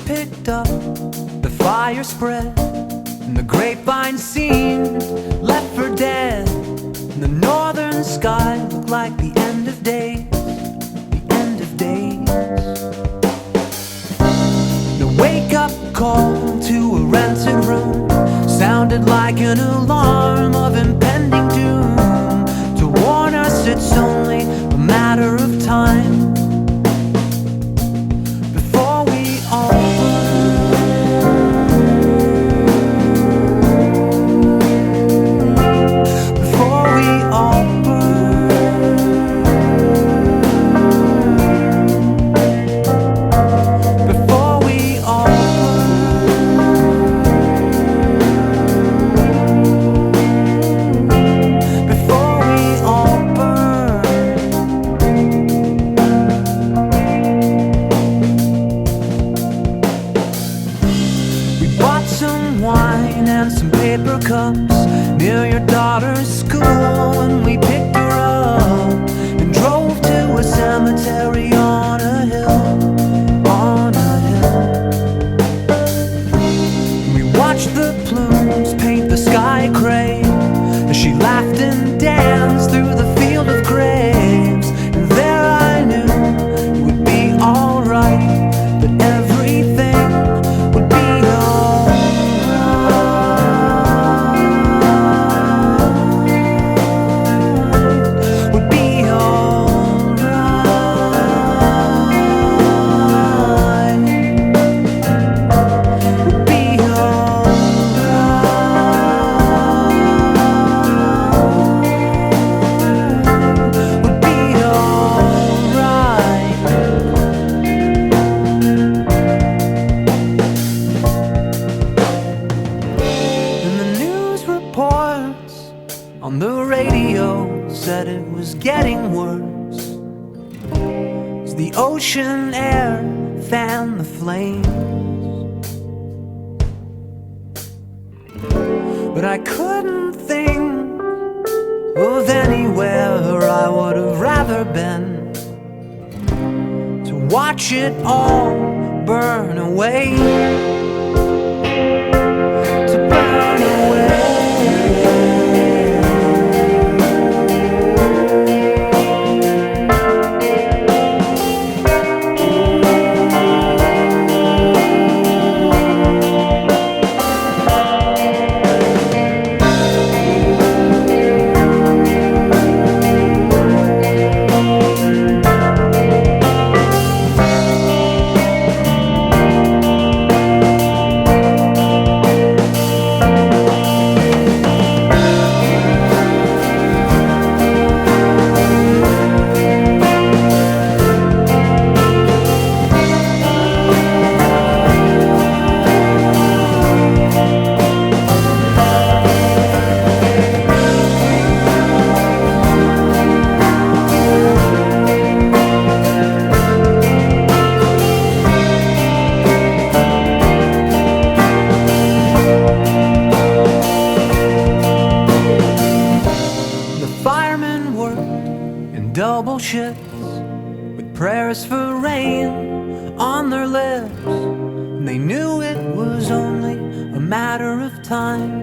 picked up, the fire spread, and the grapevine seemed left for dead. And the northern sky looked like the end of days, the end of days. The wake-up call to a rented room sounded like an alarm of impending doom, to warn us it's only a matter of time before we all and some paper cups near your daughter's school, and we picked her up and drove to a cemetery on a hill, on a hill. We watched the plumes paint the sky gray as she laughed and danced through the field of graves. And there I knew it would be alright, that everything would be on the radio said it was getting worse as the ocean air fanned the flames. But I couldn't think of anywhere I would have rather been to watch it all burn away, to burn away. Double shifts with prayers for rain on their lips, and they knew it was only a matter of time